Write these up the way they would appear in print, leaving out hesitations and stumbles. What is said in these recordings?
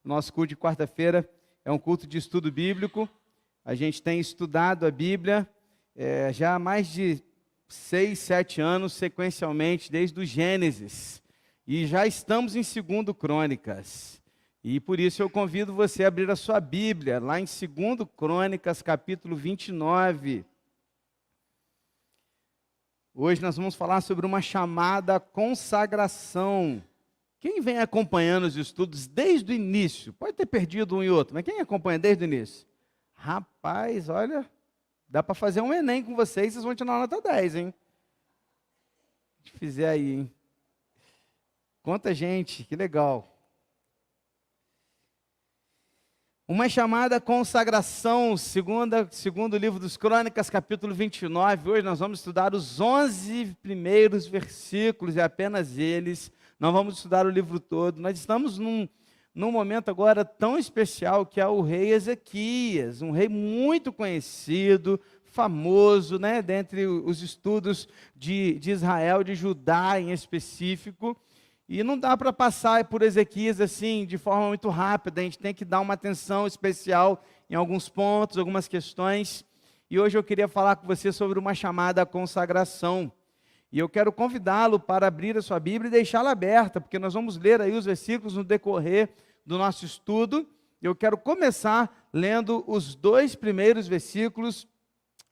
Nosso culto de quarta-feira é um culto de estudo bíblico. A gente tem estudado a Bíblia já há mais de 6, 7 anos, sequencialmente, desde o Gênesis. E já estamos em 2 Crônicas. E por isso eu convido você a abrir a sua Bíblia, lá em 2 Crônicas, capítulo 29. Hoje nós vamos falar sobre uma chamada consagração. Quem vem acompanhando os estudos desde o início, pode ter perdido um e outro, mas quem acompanha desde o início? Rapaz, olha, dá para fazer um Enem com vocês vão tirar nota 10, hein? Se fizer aí, hein? Quanta gente, que legal. Uma chamada consagração, segundo livro dos Crônicas, capítulo 29. Hoje nós vamos estudar os 11 primeiros versículos, e apenas eles. Não vamos estudar o livro todo. Nós estamos num momento agora tão especial, que é o rei Ezequias, um rei muito conhecido, famoso, né, dentre os estudos de Israel, de Judá em específico. E não dá para passar por Ezequias assim, de forma muito rápida. A gente tem que dar uma atenção especial em alguns pontos, algumas questões. E hoje eu queria falar com você sobre uma chamada consagração. E eu quero convidá-lo para abrir a sua Bíblia e deixá-la aberta, porque nós vamos ler aí os versículos no decorrer do nosso estudo. Eu quero começar lendo os 2 primeiros versículos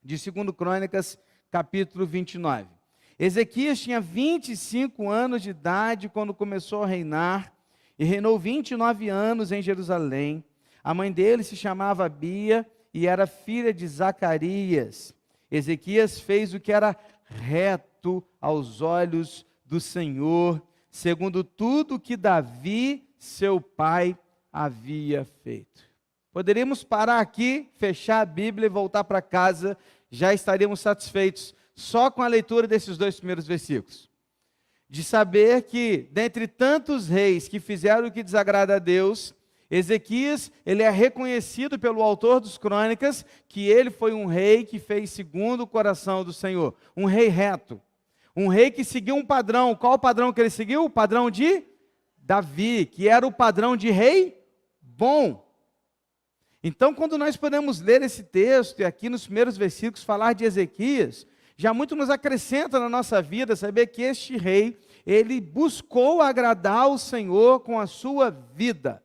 de 2 Crônicas, capítulo 29. Ezequias tinha 25 anos de idade quando começou a reinar, e reinou 29 anos em Jerusalém. A mãe dele se chamava Abia e era filha de Zacarias. Ezequias fez o que era reto aos olhos do Senhor, segundo tudo que Davi, seu pai, havia feito. Poderíamos parar aqui, fechar a Bíblia e voltar para casa, já estaríamos satisfeitos só com a leitura desses 2 primeiros versículos. De saber que, dentre tantos reis que fizeram o que desagrada a Deus, Ezequias, ele é reconhecido pelo autor dos Crônicas, que ele foi um rei que fez segundo o coração do Senhor. Um rei reto. Um rei que seguiu um padrão. Qual o padrão que ele seguiu? O padrão de Davi, que era o padrão de rei bom. Então, quando nós podemos ler esse texto, e aqui nos primeiros versículos falar de Ezequias, já muito nos acrescenta na nossa vida saber que este rei, ele buscou agradar o Senhor com a sua vida.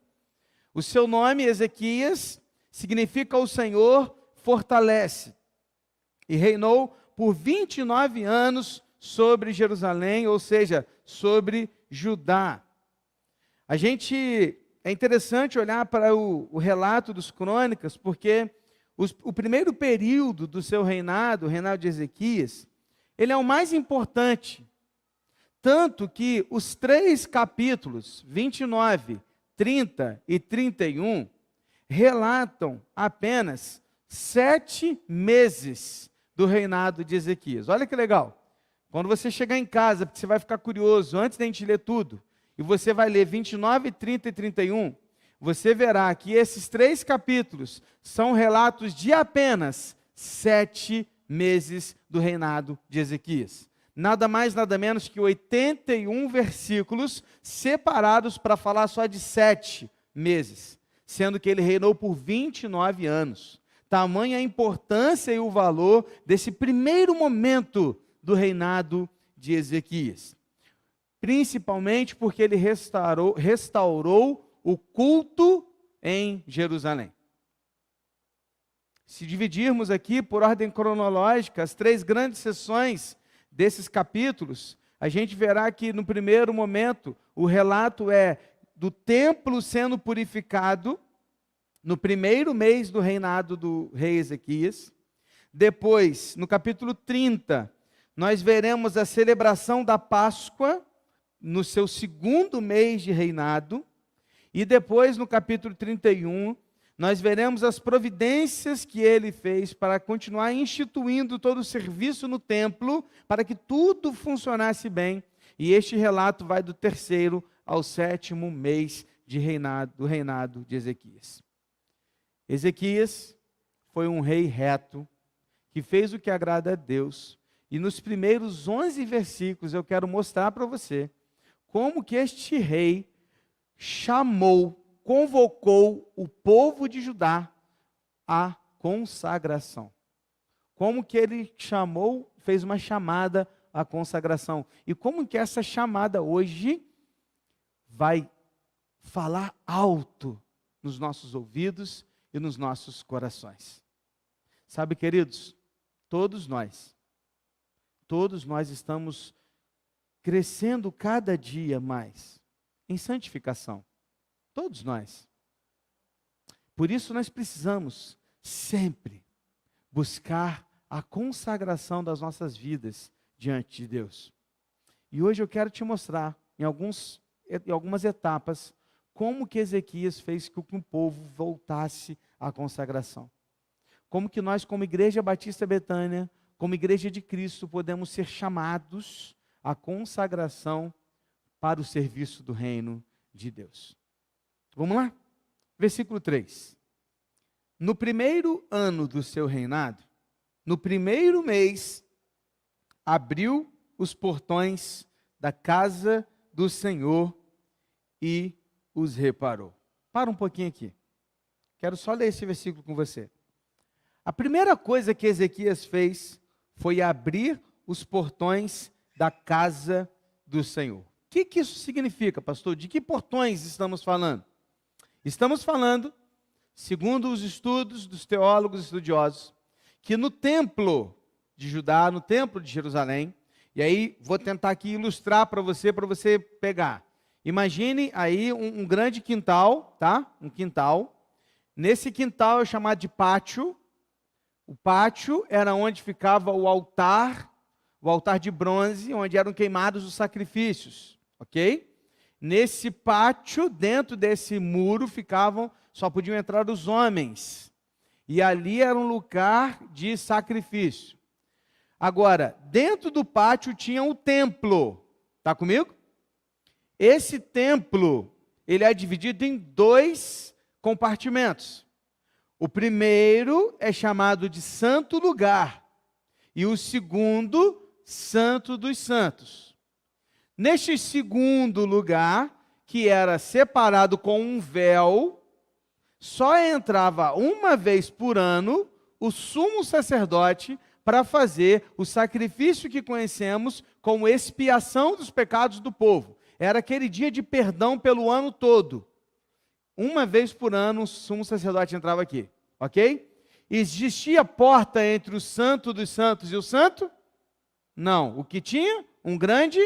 O seu nome, Ezequias, significa o Senhor fortalece. E reinou por 29 anos sobre Jerusalém, ou seja, sobre Judá. É interessante olhar para o relato dos Crônicas, porque o primeiro período do seu reinado, o reinado de Ezequias, ele é o mais importante. Tanto que os 3 capítulos, 29, 30 e 31, relatam apenas 7 meses do reinado de Ezequias. Olha que legal. Quando você chegar em casa, porque você vai ficar curioso, antes da gente ler tudo, e você vai ler 29, 30 e 31, você verá que esses 3 capítulos são relatos de apenas 7 meses do reinado de Ezequias. Nada mais, nada menos que 81 versículos separados para falar só de 7 meses, sendo que ele reinou por 29 anos. Tamanha a importância e o valor desse primeiro momento do reinado de Ezequias. Principalmente porque ele restaurou o culto em Jerusalém. Se dividirmos aqui por ordem cronológica as 3 grandes sessões desses capítulos, a gente verá que no primeiro momento o relato é do templo sendo purificado no primeiro mês do reinado do rei Ezequias. Depois, no capítulo 30, nós veremos a celebração da Páscoa no seu 2º mês de reinado. E depois, no capítulo 31, nós veremos as providências que ele fez para continuar instituindo todo o serviço no templo, para que tudo funcionasse bem. E este relato vai do 3º ao 7º mês do reinado de Ezequias. Ezequias foi um rei reto, que fez o que agrada a Deus. E nos primeiros 11 versículos eu quero mostrar para você como que este rei chamou convocou o povo de Judá à consagração. Como que ele chamou, fez uma chamada à consagração. E como que essa chamada hoje vai falar alto nos nossos ouvidos e nos nossos corações. Sabe, queridos, todos nós estamos crescendo cada dia mais em santificação. Todos nós. Por isso nós precisamos sempre buscar a consagração das nossas vidas diante de Deus. E hoje eu quero te mostrar em algumas etapas como que Ezequias fez com que o povo voltasse à consagração. Como que nós, como Igreja Batista Betânia, como Igreja de Cristo, podemos ser chamados à consagração para o serviço do reino de Deus. Vamos lá? Versículo 3. No primeiro ano do seu reinado, no primeiro mês, abriu os portões da casa do Senhor e os reparou. Para um pouquinho aqui. Quero só ler esse versículo com você. A primeira coisa que Ezequias fez foi abrir os portões da casa do Senhor. O que isso significa, pastor? De que portões estamos falando? Estamos falando, segundo os estudos dos teólogos estudiosos, que no templo de Judá, no templo de Jerusalém, e aí vou tentar aqui ilustrar para você pegar. Imagine aí um grande quintal, tá? Um quintal. Nesse quintal é chamado de pátio. O pátio era onde ficava o altar de bronze, onde eram queimados os sacrifícios, ok? Nesse pátio, dentro desse muro, só podiam entrar os homens. E ali era um lugar de sacrifício. Agora, dentro do pátio tinha o templo. Está comigo? Esse templo, ele é dividido em 2 compartimentos. O primeiro é chamado de Santo Lugar. E o segundo, Santo dos Santos. Neste segundo lugar, que era separado com um véu, só entrava uma vez por ano o sumo sacerdote para fazer o sacrifício que conhecemos como expiação dos pecados do povo. Era aquele dia de perdão pelo ano todo. Uma vez por ano o sumo sacerdote entrava aqui, ok? Existia porta entre o santo dos santos e o santo? Não. O que tinha? Um grande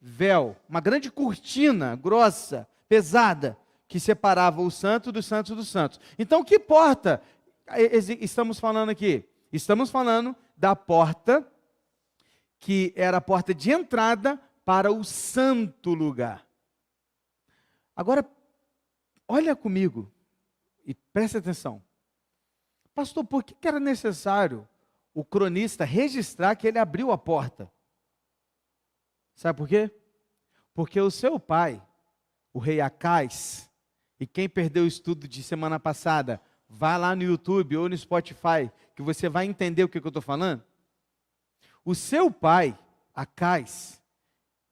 véu, uma grande cortina grossa, pesada, que separava o santo dos santos dos santos. Então, que porta estamos falando aqui? Estamos falando da porta que era a porta de entrada para o santo lugar. Agora, olha comigo e preste atenção. Pastor, por que era necessário o cronista registrar que ele abriu a porta? Sabe por quê? Porque o seu pai, o rei Acais, e quem perdeu o estudo de semana passada, vai lá no YouTube ou no Spotify, que você vai entender o que eu estou falando. O seu pai, Acais,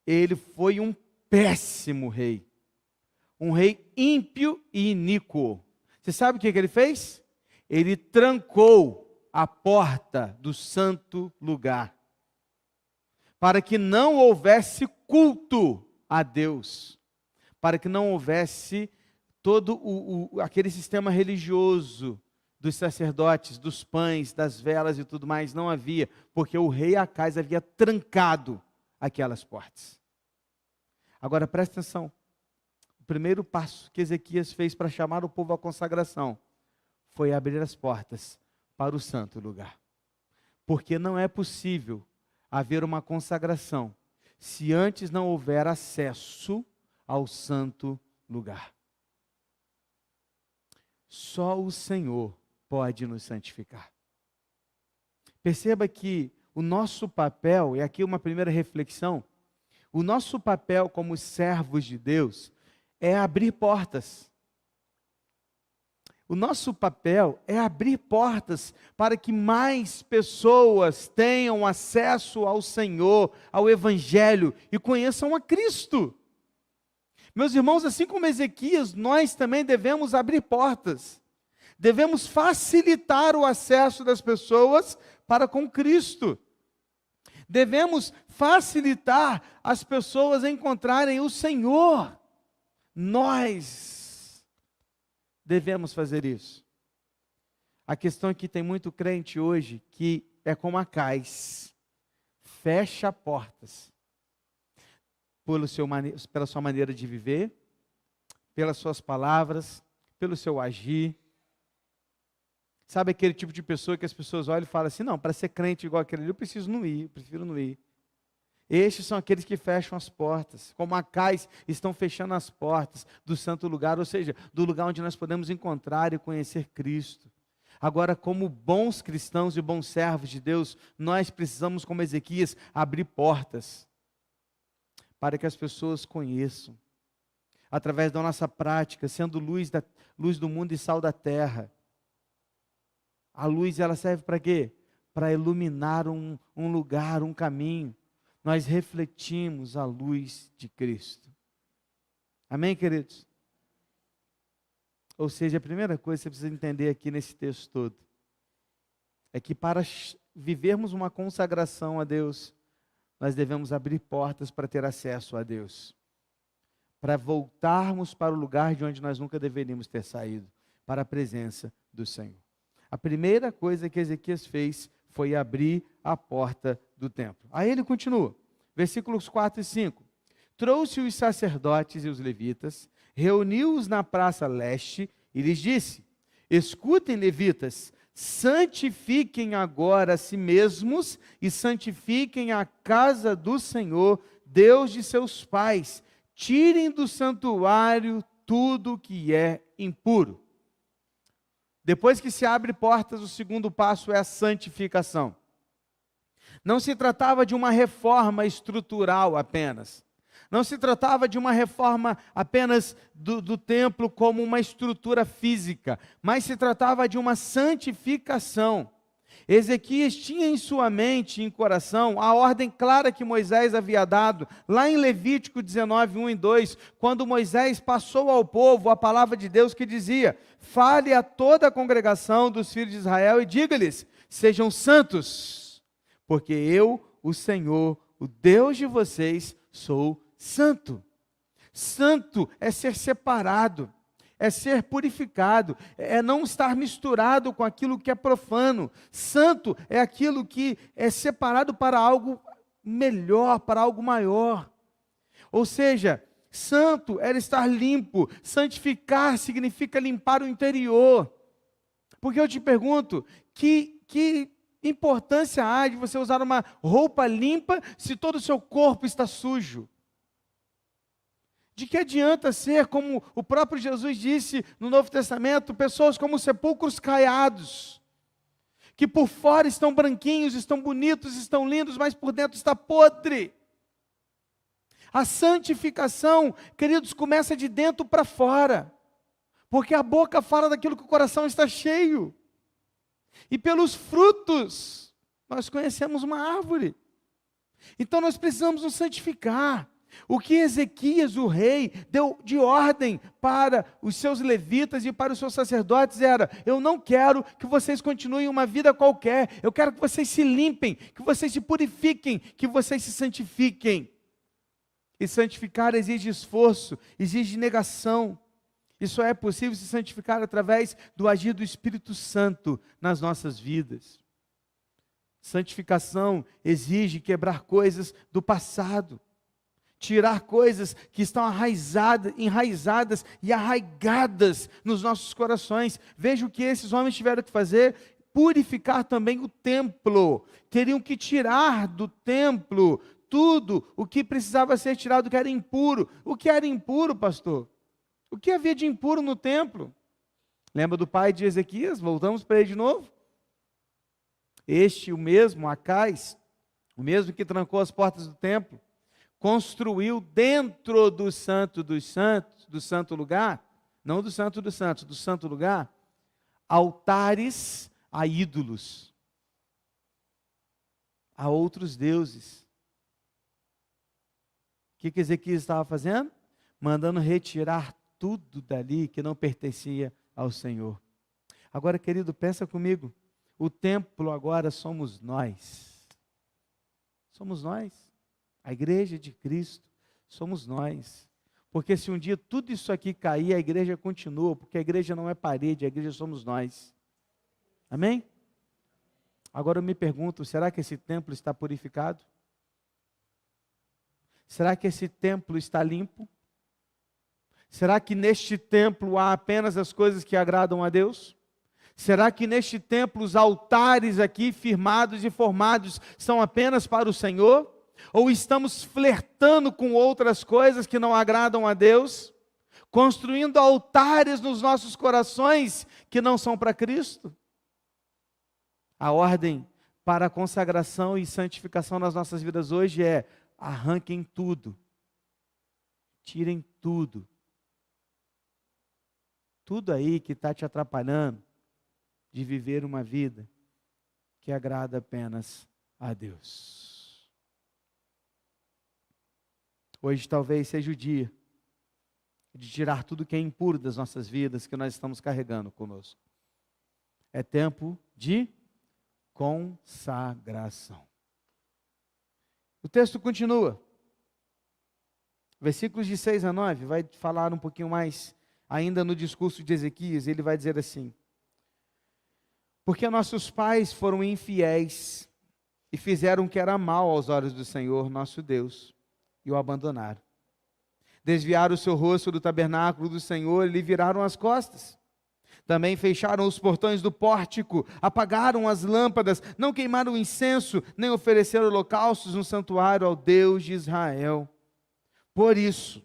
ele foi um péssimo rei. Um rei ímpio e iníquo. Você sabe o que ele fez? Ele trancou a porta do santo lugar, para que não houvesse culto a Deus, para que não houvesse todo aquele sistema religioso dos sacerdotes, dos pães, das velas e tudo mais, não havia, porque o rei Acais havia trancado aquelas portas. Agora presta atenção, o primeiro passo que Ezequias fez para chamar o povo à consagração foi abrir as portas para o santo lugar, porque não é possível haver uma consagração se antes não houver acesso ao santo lugar. Só o Senhor pode nos santificar. Perceba que o nosso papel, e aqui uma primeira reflexão, o nosso papel como servos de Deus é abrir portas. O nosso papel é abrir portas para que mais pessoas tenham acesso ao Senhor, ao Evangelho e conheçam a Cristo. Meus irmãos, assim como Ezequias, nós também devemos abrir portas. Devemos facilitar o acesso das pessoas para com Cristo. Devemos facilitar as pessoas a encontrarem o Senhor. Nós devemos fazer isso. A questão é que tem muito crente hoje que é como Acais, fecha portas pela sua maneira de viver, pelas suas palavras, pelo seu agir. Sabe aquele tipo de pessoa que as pessoas olham e falam assim, não, para ser crente igual aquele ali, eu prefiro não ir. Estes são aqueles que fecham as portas, como Acais estão fechando as portas do santo lugar, ou seja, do lugar onde nós podemos encontrar e conhecer Cristo. Agora, como bons cristãos e bons servos de Deus, nós precisamos, como Ezequias, abrir portas para que as pessoas conheçam, através da nossa prática, sendo luz do mundo e sal da terra. A luz, ela serve para quê? Para iluminar um lugar, um caminho. Nós refletimos a luz de Cristo. Amém, queridos? Ou seja, a primeira coisa que você precisa entender aqui nesse texto todo, é que para vivermos uma consagração a Deus, nós devemos abrir portas para ter acesso a Deus. Para voltarmos para o lugar de onde nós nunca deveríamos ter saído, para a presença do Senhor. A primeira coisa que Ezequias fez foi abrir a porta do templo. Aí ele continua, versículos 4 e 5. Trouxe os sacerdotes e os levitas, reuniu-os na praça leste e lhes disse: escutem, levitas, santifiquem agora a si mesmos e santifiquem a casa do Senhor, Deus de seus pais. Tirem do santuário tudo que é impuro. Depois que se abre portas, o segundo passo é a santificação. Não se tratava de uma reforma estrutural apenas. Não se tratava de uma reforma apenas do templo como uma estrutura física, mas se tratava de uma santificação. Ezequias tinha em sua mente e em coração a ordem clara que Moisés havia dado, lá em Levítico 19, 1 e 2, quando Moisés passou ao povo a palavra de Deus que dizia: fale a toda a congregação dos filhos de Israel e diga-lhes: sejam santos, porque eu, o Senhor, o Deus de vocês, sou santo. Santo é ser separado, é ser purificado, é não estar misturado com aquilo que é profano. Santo é aquilo que é separado para algo melhor, para algo maior. Ou seja, santo era estar limpo, santificar significa limpar o interior. Porque eu te pergunto, que importância há de você usar uma roupa limpa se todo o seu corpo está sujo? De que adianta ser, como o próprio Jesus disse no Novo Testamento, pessoas como sepulcros caiados, que por fora estão branquinhos, estão bonitos, estão lindos, mas por dentro está podre. A santificação, queridos, começa de dentro para fora, porque a boca fala daquilo que o coração está cheio, e pelos frutos nós conhecemos uma árvore. Então nós precisamos nos santificar. O que Ezequias, o rei, deu de ordem para os seus levitas e para os seus sacerdotes era: eu não quero que vocês continuem uma vida qualquer, eu quero que vocês se limpem, que vocês se purifiquem, que vocês se santifiquem. E santificar exige esforço, exige negação. E só é possível se santificar através do agir do Espírito Santo nas nossas vidas. Santificação exige quebrar coisas do passado, tirar coisas que estão enraizadas e arraigadas nos nossos corações. Veja o que esses homens tiveram que fazer: purificar também o templo. Teriam que tirar do templo tudo o que precisava ser tirado, que era impuro. O que era impuro, pastor? O que havia de impuro no templo? Lembra do pai de Ezequias? Voltamos para ele de novo. O mesmo, Acais, o mesmo que trancou as portas do templo, construiu dentro do santo dos santos, do santo lugar, não do santo dos santos, do santo lugar, altares a ídolos, a outros deuses. O que Ezequias estava fazendo? mandando retirar tudo dali que não pertencia ao Senhor. Agora, querido, pensa comigo, o templo agora somos nós. Somos nós. A igreja de Cristo somos nós. Porque se um dia tudo isso aqui cair, a igreja continua, porque a igreja não é parede, a igreja somos nós. Amém? Agora eu me pergunto, será que esse templo está purificado? Será que esse templo está limpo? Será que neste templo há apenas as coisas que agradam a Deus? Será que neste templo os altares aqui firmados e formados são apenas para o Senhor? Ou estamos flertando com outras coisas que não agradam a Deus? Construindo altares nos nossos corações que não são para Cristo? A ordem para a consagração e santificação nas nossas vidas hoje é: arranquem tudo, tirem tudo. Tudo aí que está te atrapalhando de viver uma vida que agrada apenas a Deus. Hoje talvez seja o dia de tirar tudo que é impuro das nossas vidas, que nós estamos carregando conosco. É tempo de consagração. O texto continua. Versículos de 6 a 9, vai falar um pouquinho mais, ainda no discurso de Ezequias, ele vai dizer assim: porque nossos pais foram infiéis e fizeram o que era mal aos olhos do Senhor, nosso Deus, e o abandonaram. Desviaram o seu rosto do tabernáculo do Senhor e lhe viraram as costas. Também fecharam os portões do pórtico, apagaram as lâmpadas, não queimaram incenso, nem ofereceram holocaustos no santuário ao Deus de Israel. Por isso,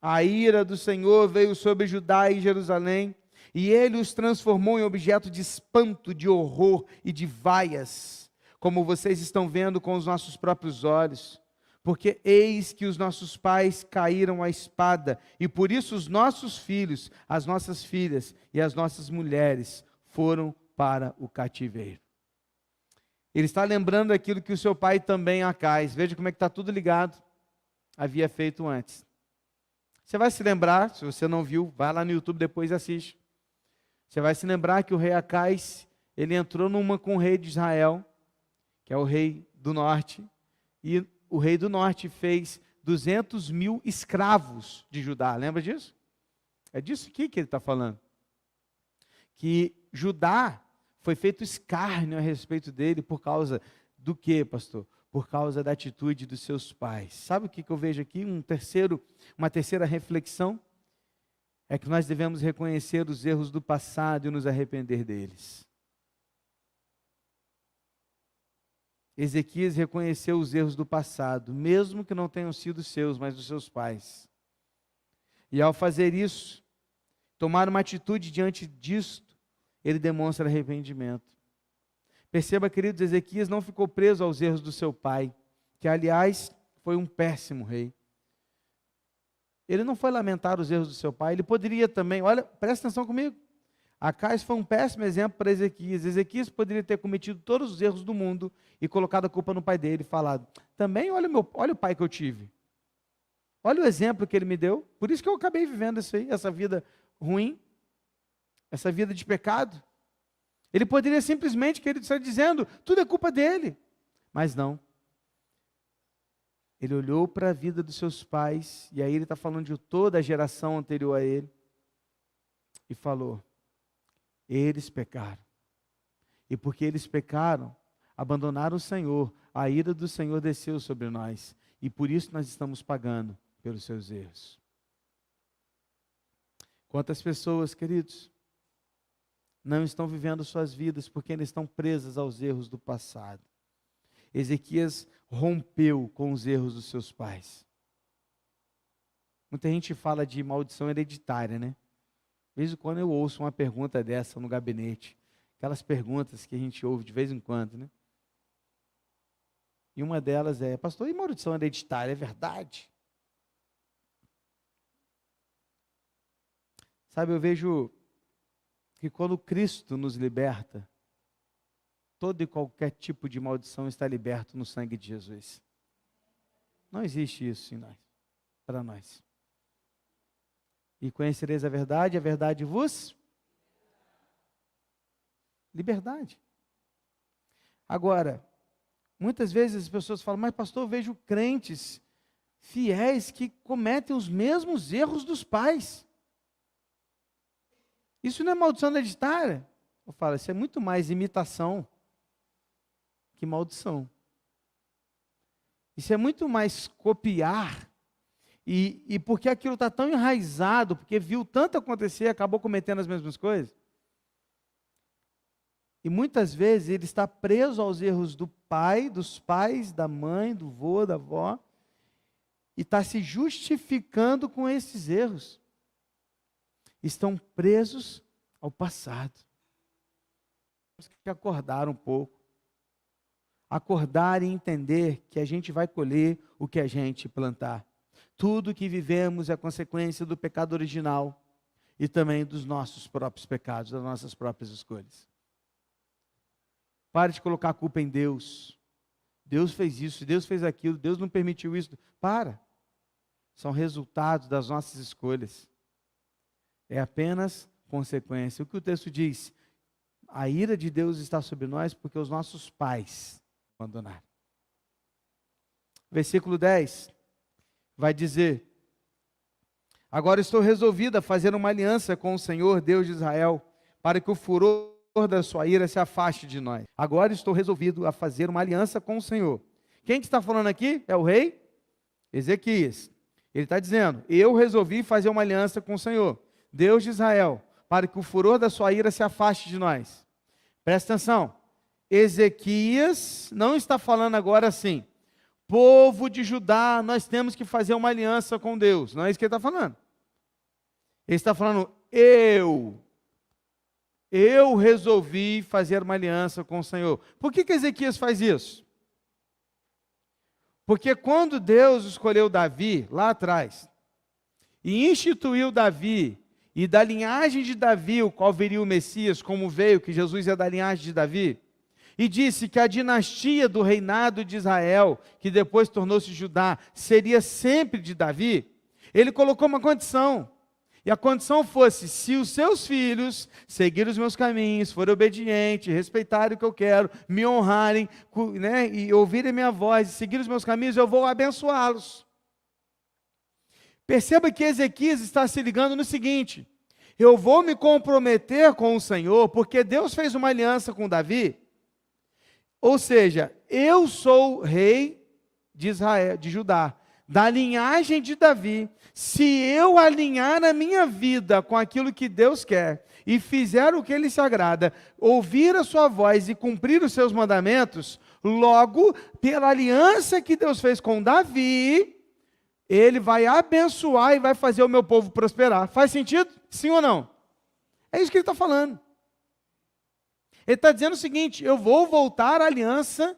a ira do Senhor veio sobre Judá e Jerusalém, e ele os transformou em objeto de espanto, de horror e de vaias, como vocês estão vendo com os nossos próprios olhos. Porque eis que os nossos pais caíram à espada, e por isso os nossos filhos, as nossas filhas e as nossas mulheres foram para o cativeiro. Ele está lembrando aquilo que o seu pai também, Acais, veja como é que está tudo ligado, havia feito antes. Você vai se lembrar, se você não viu, vai lá no YouTube depois e assiste. Você vai se lembrar que o rei Acais, ele entrou numa com o rei de Israel, que é o rei do norte, e o rei do norte fez 200 mil escravos de Judá, lembra disso? É disso aqui que ele está falando. Que Judá foi feito escárnio a respeito dele por causa do quê, pastor? Por causa da atitude dos seus pais. Sabe o que eu vejo aqui? Uma terceira reflexão é que nós devemos reconhecer os erros do passado e nos arrepender deles. Ezequias reconheceu os erros do passado, mesmo que não tenham sido seus, mas dos seus pais. E ao fazer isso, tomar uma atitude diante disto, ele demonstra arrependimento. Perceba, queridos, Ezequias não ficou preso aos erros do seu pai, que aliás foi um péssimo rei. Ele não foi lamentar os erros do seu pai, ele poderia também, olha, presta atenção comigo. Acais foi um péssimo exemplo para Ezequias. Ezequias poderia ter cometido todos os erros do mundo e colocado a culpa no pai dele e falado: também olha o pai que eu tive. Olha o exemplo que ele me deu. Por isso que eu acabei vivendo isso aí, essa vida ruim, essa vida de pecado. Ele poderia simplesmente, querido, estar dizendo, tudo é culpa dele. Mas não. Ele olhou para a vida dos seus pais, e aí ele está falando de toda a geração anterior a ele, e falou: eles pecaram. E porque eles pecaram, abandonaram o Senhor, a ira do Senhor desceu sobre nós. E por isso nós estamos pagando pelos seus erros. Quantas pessoas, queridos, não estão vivendo suas vidas porque ainda estão presas aos erros do passado. Ezequias rompeu com os erros dos seus pais. Muita gente fala de maldição hereditária, né? De vez em quando eu ouço uma pergunta dessa no gabinete. Aquelas perguntas que a gente ouve de vez em quando, né? E uma delas é: pastor, e maldição hereditária, é verdade? Sabe, eu vejo que quando Cristo nos liberta, todo e qualquer tipo de maldição está liberto no sangue de Jesus. Não existe isso em nós, para nós. E conhecereis a verdade vos... Liberdade. Agora, muitas vezes as pessoas falam, mas pastor, eu vejo crentes fiéis que cometem os mesmos erros dos pais. Isso não é maldição hereditária? Eu falo, isso é muito mais imitação que maldição. Isso é muito mais copiar. E porque aquilo está tão enraizado, porque viu tanto acontecer, acabou cometendo as mesmas coisas. E muitas vezes ele está preso aos erros do pai, dos pais, da mãe, do vô, da avó, e está se justificando com esses erros. Estão presos ao passado. Temos que acordar um pouco. Acordar e entender que a gente vai colher o que a gente plantar. Tudo que vivemos é consequência do pecado original e também dos nossos próprios pecados, das nossas próprias escolhas. Pare de colocar a culpa em Deus. Deus fez isso, Deus fez aquilo, Deus não permitiu isso. Para. São resultados das nossas escolhas. É apenas consequência. O que o texto diz? A ira de Deus está sobre nós porque os nossos pais abandonaram. Versículo 10 vai dizer: agora estou resolvido a fazer uma aliança com o Senhor, Deus de Israel, para que o furor da sua ira se afaste de nós. Agora estou resolvido a fazer uma aliança com o Senhor. Quem que está falando aqui? É o rei Ezequias. Ele está dizendo, eu resolvi fazer uma aliança com o Senhor, Deus de Israel, para que o furor da sua ira se afaste de nós. Presta atenção, Ezequias não está falando agora assim, povo de Judá, nós temos que fazer uma aliança com Deus. Não é isso que ele está falando. Ele está falando, eu resolvi fazer uma aliança com o Senhor. Por que Ezequias faz isso? Porque quando Deus escolheu Davi, lá atrás, e instituiu Davi, e da linhagem de Davi, o qual viria o Messias, como veio, que Jesus é da linhagem de Davi, e disse que a dinastia do reinado de Israel, que depois tornou-se Judá, seria sempre de Davi, ele colocou uma condição. E a condição fosse, se os seus filhos seguirem os meus caminhos, forem obedientes, respeitarem o que eu quero, me honrarem, né, e ouvirem minha voz, e seguirem os meus caminhos, eu vou abençoá-los. Perceba que Ezequias está se ligando no seguinte, eu vou me comprometer com o Senhor, porque Deus fez uma aliança com Davi, ou seja, eu sou rei de Israel, de Judá, da linhagem de Davi. Se eu alinhar a minha vida com aquilo que Deus quer e fizer o que Ele se agrada, ouvir a sua voz e cumprir os seus mandamentos, logo, pela aliança que Deus fez com Davi, Ele vai abençoar e vai fazer o meu povo prosperar. Faz sentido? Sim ou não? É isso que Ele está falando. Ele está dizendo o seguinte, eu vou voltar à aliança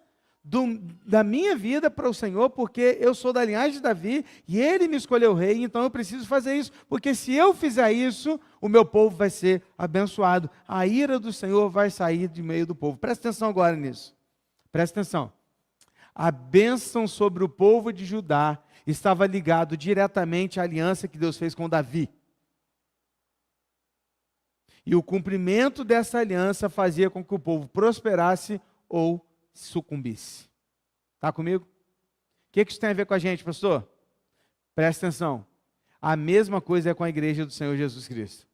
da minha vida para o Senhor, porque eu sou da linhagem de Davi, e Ele me escolheu rei, então eu preciso fazer isso, porque se eu fizer isso, o meu povo vai ser abençoado, a ira do Senhor vai sair de meio do povo. Presta atenção agora nisso, presta atenção, a bênção sobre o povo de Judá estava ligado diretamente à aliança que Deus fez com Davi, e o cumprimento dessa aliança fazia com que o povo prosperasse ou sucumbisse. Está comigo? O que isso tem a ver com a gente, pastor? Presta atenção. A mesma coisa é com a igreja do Senhor Jesus Cristo.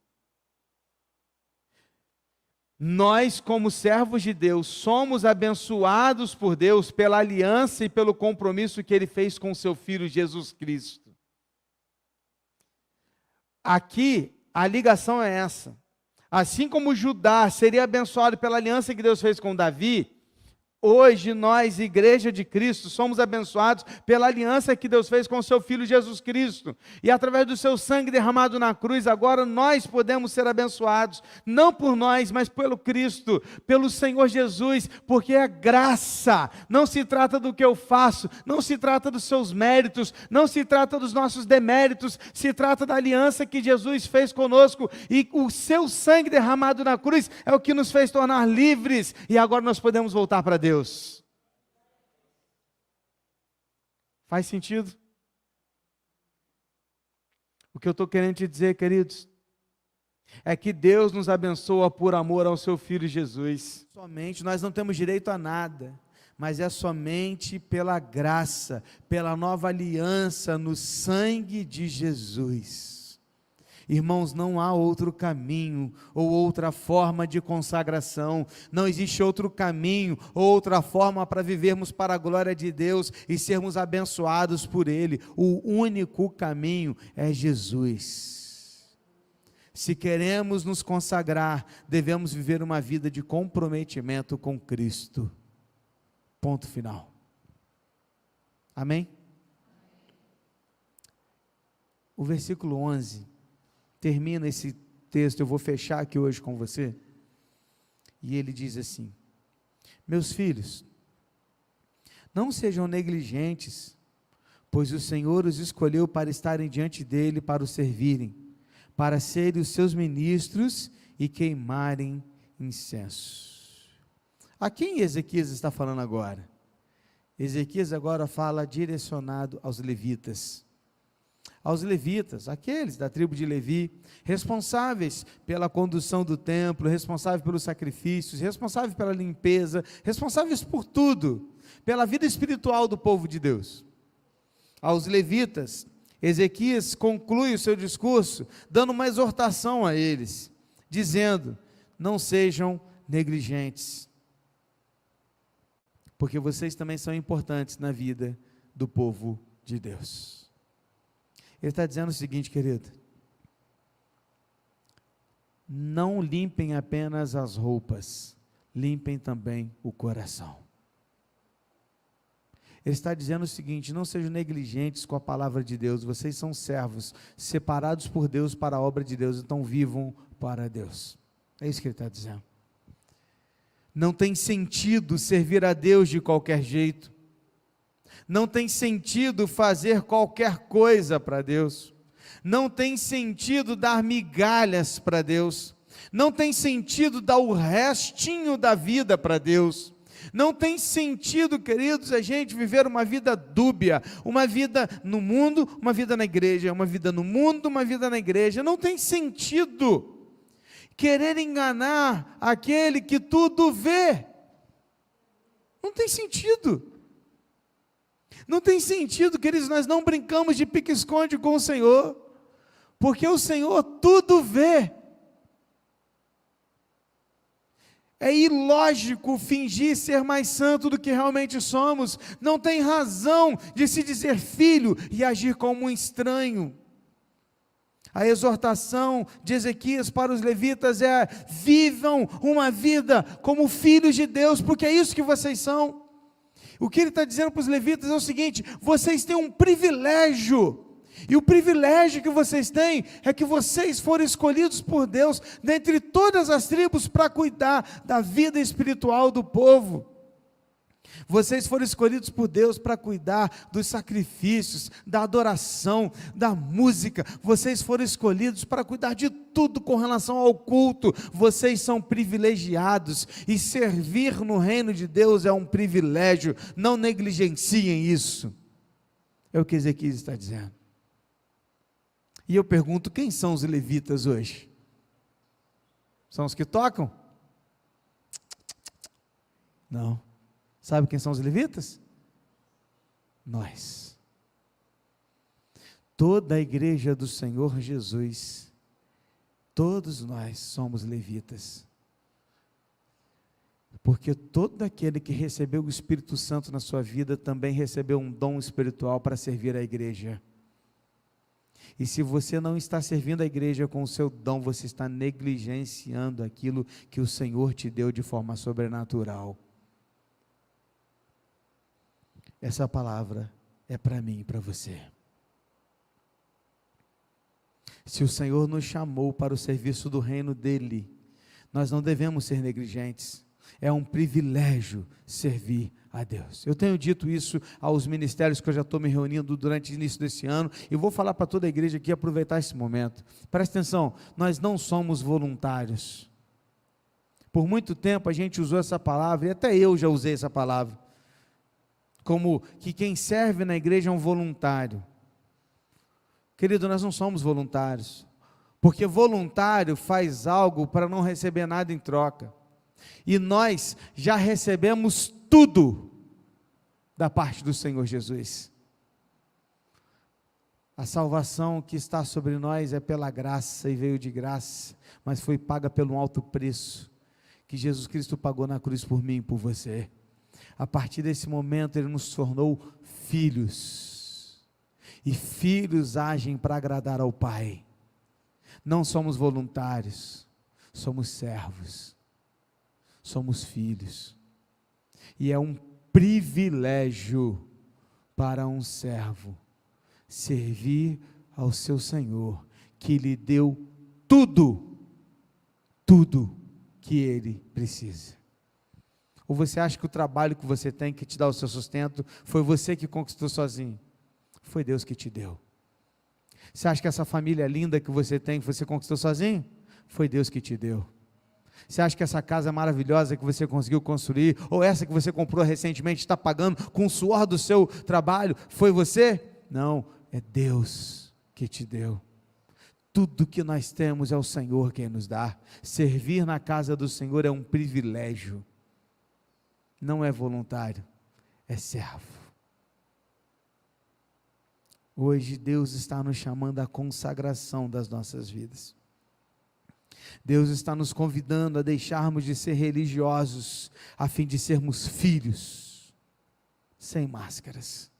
Nós, como servos de Deus, somos abençoados por Deus pela aliança e pelo compromisso que Ele fez com o seu Filho Jesus Cristo. Aqui, a ligação é essa. Assim como Judá seria abençoado pela aliança que Deus fez com Davi, hoje nós, igreja de Cristo, somos abençoados pela aliança que Deus fez com o seu Filho Jesus Cristo. E através do seu sangue derramado na cruz, agora nós podemos ser abençoados, não por nós, mas pelo Cristo, pelo Senhor Jesus, porque é graça. Não se trata do que eu faço, não se trata dos seus méritos, não se trata dos nossos deméritos, se trata da aliança que Jesus fez conosco, e o seu sangue derramado na cruz é o que nos fez tornar livres, e agora nós podemos voltar para Deus. Faz sentido? O que eu estou querendo te dizer, queridos, é que Deus nos abençoa por amor ao seu Filho Jesus. Somente, nós não temos direito a nada, mas é somente pela graça, pela nova aliança no sangue de Jesus. Irmãos, não há outro caminho ou outra forma de consagração, não existe outro caminho ou outra forma para vivermos para a glória de Deus e sermos abençoados por Ele. O único caminho é Jesus. Se queremos nos consagrar, devemos viver uma vida de comprometimento com Cristo. Ponto final. Amém? O versículo 11 termina esse texto, eu vou fechar aqui hoje com você, e ele diz assim: meus filhos, não sejam negligentes, pois o Senhor os escolheu para estarem diante dele, para o servirem, para serem os seus ministros e queimarem incenso. A quem Ezequias está falando agora? Ezequias agora fala direcionado aos levitas. Aos levitas, aqueles da tribo de Levi, responsáveis pela condução do templo, responsáveis pelos sacrifícios, responsáveis pela limpeza, responsáveis por tudo, pela vida espiritual do povo de Deus. Aos levitas, Ezequias conclui o seu discurso dando uma exortação a eles, dizendo: não sejam negligentes, porque vocês também são importantes na vida do povo de Deus. Ele está dizendo o seguinte, querido: não limpem apenas as roupas, limpem também o coração. Ele está dizendo o seguinte: não sejam negligentes com a palavra de Deus, vocês são servos, separados por Deus para a obra de Deus, então vivam para Deus. É isso que ele está dizendo. Não tem sentido servir a Deus de qualquer jeito, não tem sentido fazer qualquer coisa para Deus, não tem sentido dar migalhas para Deus, não tem sentido dar o restinho da vida para Deus, não tem sentido, queridos, a gente viver uma vida dúbia, uma vida no mundo, uma vida na igreja, uma vida no mundo, uma vida na igreja. Não tem sentido querer enganar aquele que tudo vê. Não tem sentido. Não tem sentido, queridos, nós não brincamos de pique-esconde com o Senhor, porque o Senhor tudo vê. É ilógico fingir ser mais santo do que realmente somos. Não tem razão de se dizer filho e agir como um estranho. A exortação de Ezequias para os levitas é: vivam uma vida como filhos de Deus, porque é isso que vocês são. O que ele está dizendo para os levitas é o seguinte: vocês têm um privilégio, e o privilégio que vocês têm é que vocês foram escolhidos por Deus, dentre todas as tribos, para cuidar da vida espiritual do povo. Vocês foram escolhidos por Deus para cuidar dos sacrifícios, da adoração, da música. Vocês foram escolhidos para cuidar de tudo com relação ao culto. Vocês são privilegiados, e servir no reino de Deus é um privilégio. Não negligenciem isso. É o que Ezequias está dizendo. E eu pergunto: quem são os levitas hoje? São os que tocam? Não. Sabe quem são os levitas? Nós. Toda a igreja do Senhor Jesus, todos nós somos levitas. Porque todo aquele que recebeu o Espírito Santo na sua vida também recebeu um dom espiritual para servir a igreja. E se você não está servindo a igreja com o seu dom, você está negligenciando aquilo que o Senhor te deu de forma sobrenatural. Essa palavra é para mim e para você. Se o Senhor nos chamou para o serviço do reino dele, nós não devemos ser negligentes. É um privilégio servir a Deus. Eu tenho dito isso aos ministérios que eu já estou me reunindo durante o início desse ano, e vou falar para toda a igreja aqui, aproveitar esse momento. Presta atenção, nós não somos voluntários. Por muito tempo a gente usou essa palavra, e até eu já usei essa palavra, como que quem serve na igreja é um voluntário. Querido, nós não somos voluntários, porque voluntário faz algo para não receber nada em troca, e nós já recebemos tudo da parte do Senhor Jesus. A salvação que está sobre nós é pela graça e veio de graça, mas foi paga pelo alto preço, que Jesus Cristo pagou na cruz por mim e por você. A partir desse momento Ele nos tornou filhos, e filhos agem para agradar ao Pai. Não somos voluntários, somos servos, somos filhos, e é um privilégio para um servo servir ao seu Senhor, que lhe deu tudo que ele precisa. Ou você acha que o trabalho que você tem, que te dá o seu sustento, foi você que conquistou sozinho? Foi Deus que te deu. Você acha que essa família linda que você tem, que você conquistou sozinho? Foi Deus que te deu. Você acha que essa casa maravilhosa que você conseguiu construir, ou essa que você comprou recentemente, está pagando com o suor do seu trabalho, foi você? Não, é Deus que te deu. Tudo que nós temos é o Senhor quem nos dá. Servir na casa do Senhor é um privilégio, não é voluntário, é servo. Hoje Deus está nos chamando à consagração das nossas vidas. Deus está nos convidando a deixarmos de ser religiosos, a fim de sermos filhos, sem máscaras,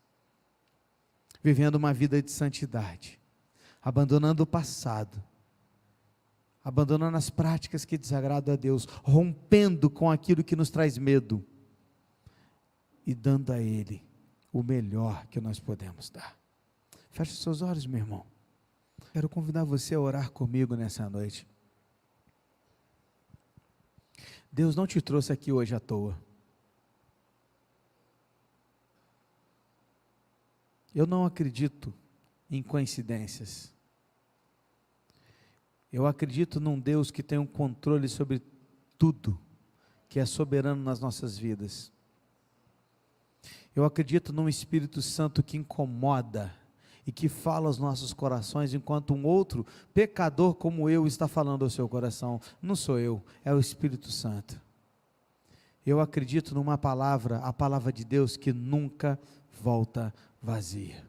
vivendo uma vida de santidade, abandonando o passado, abandonando as práticas que desagradam a Deus, rompendo com aquilo que nos traz medo, e dando a Ele o melhor que nós podemos dar. Feche os seus olhos, meu irmão. Quero convidar você a orar comigo nessa noite. Deus não te trouxe aqui hoje à toa. Eu não acredito em coincidências. Eu acredito num Deus que tem um controle sobre tudo, que é soberano nas nossas vidas. Eu acredito num Espírito Santo que incomoda e que fala aos nossos corações, enquanto um outro pecador como eu está falando ao seu coração. Não sou eu, é o Espírito Santo. Eu acredito numa palavra, a palavra de Deus, que nunca volta vazia.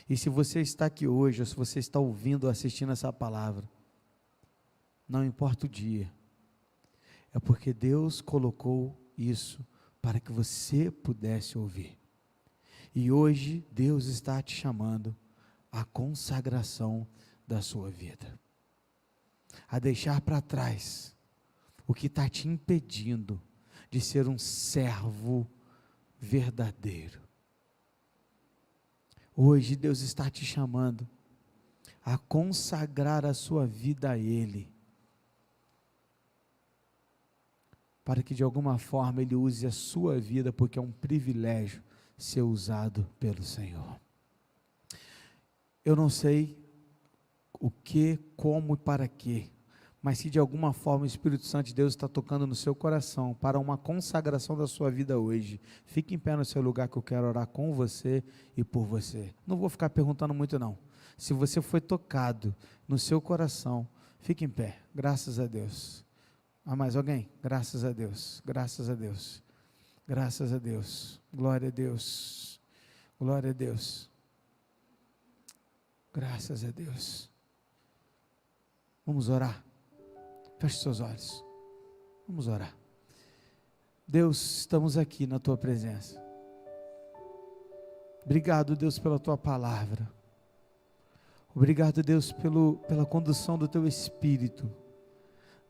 E se você está aqui hoje, ou se você está ouvindo, assistindo essa palavra, não importa o dia, é porque Deus colocou isso para que você pudesse ouvir. E hoje Deus está te chamando à consagração da sua vida, a deixar para trás o que está te impedindo de ser um servo verdadeiro. Hoje Deus está te chamando a consagrar a sua vida a Ele, para que de alguma forma Ele use a sua vida, porque é um privilégio ser usado pelo Senhor. Eu não sei o que, como e para quê, mas se de alguma forma o Espírito Santo de Deus está tocando no seu coração para uma consagração da sua vida hoje, fique em pé no seu lugar, que eu quero orar com você e por você. Não vou ficar perguntando muito não. Se você foi tocado no seu coração, fique em pé. Graças a Deus. Há mais alguém? Graças a Deus, graças a Deus, graças a Deus, glória a Deus, glória a Deus, graças a Deus. Vamos orar. Feche seus olhos, vamos orar. Deus, estamos aqui na Tua presença. Obrigado, Deus, pela Tua palavra. Obrigado, Deus, pela condução do Teu Espírito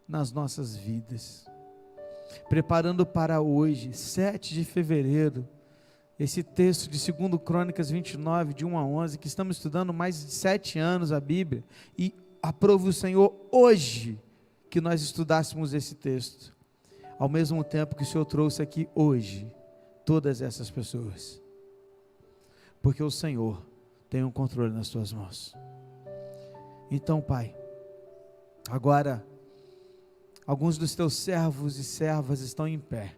nas nossas vidas, preparando para hoje, 7 de fevereiro, esse texto de 2 Crônicas 29, de 1 a 11, que estamos estudando mais de 7 anos a Bíblia, e aprove o Senhor hoje, que nós estudássemos esse texto, ao mesmo tempo que o Senhor trouxe aqui hoje, todas essas pessoas, porque o Senhor tem um controle nas tuas mãos. Então, Pai, agora, alguns dos teus servos e servas estão em pé,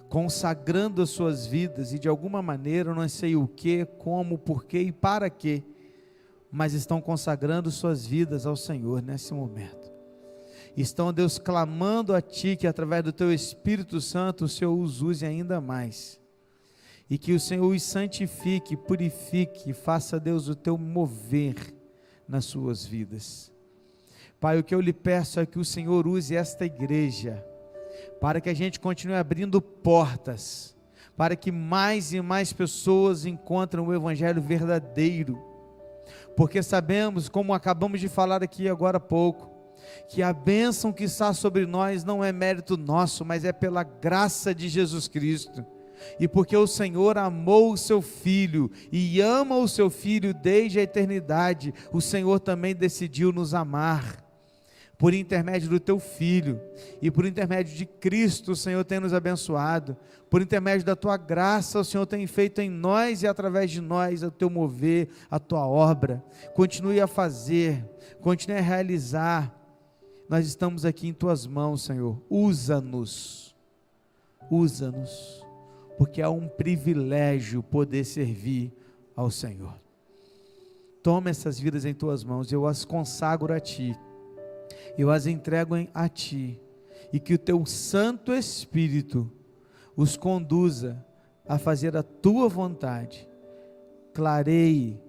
consagrando as suas vidas, e de alguma maneira, eu não sei o que, como, porquê e para quê, mas estão consagrando suas vidas ao Senhor nesse momento. Estão, Deus, clamando a Ti que através do Teu Espírito Santo o Senhor os use ainda mais. E que o Senhor os santifique, purifique, faça, Deus, o Teu mover nas suas vidas. Pai, o que eu lhe peço é que o Senhor use esta igreja, para que a gente continue abrindo portas, para que mais e mais pessoas encontrem o Evangelho verdadeiro, porque sabemos, como acabamos de falar aqui agora há pouco, que a bênção que está sobre nós não é mérito nosso, mas é pela graça de Jesus Cristo, e porque o Senhor amou o seu Filho, e ama o seu Filho desde a eternidade, o Senhor também decidiu nos amar, por intermédio do teu Filho, e por intermédio de Cristo, o Senhor tem nos abençoado, por intermédio da tua graça, o Senhor tem feito em nós e através de nós o teu mover, a tua obra. Continue a fazer, continue a realizar. Nós estamos aqui em tuas mãos, Senhor. Usa-nos, porque é um privilégio poder servir ao Senhor. Toma essas vidas em tuas mãos, eu as consagro a ti, eu as entrego a ti, e que o teu Santo Espírito os conduza a fazer a tua vontade, clareie,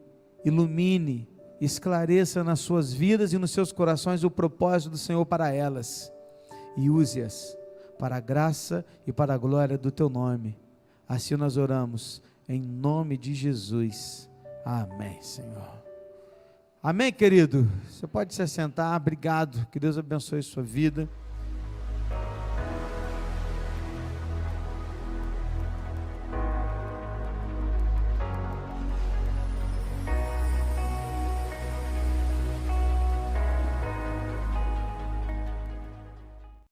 ilumine, esclareça nas suas vidas e nos seus corações o propósito do Senhor para elas, e use-as para a graça e para a glória do teu nome. Assim nós oramos, em nome de Jesus, amém, Senhor. Amém, querido? Você pode se assentar, obrigado, que Deus abençoe sua vida.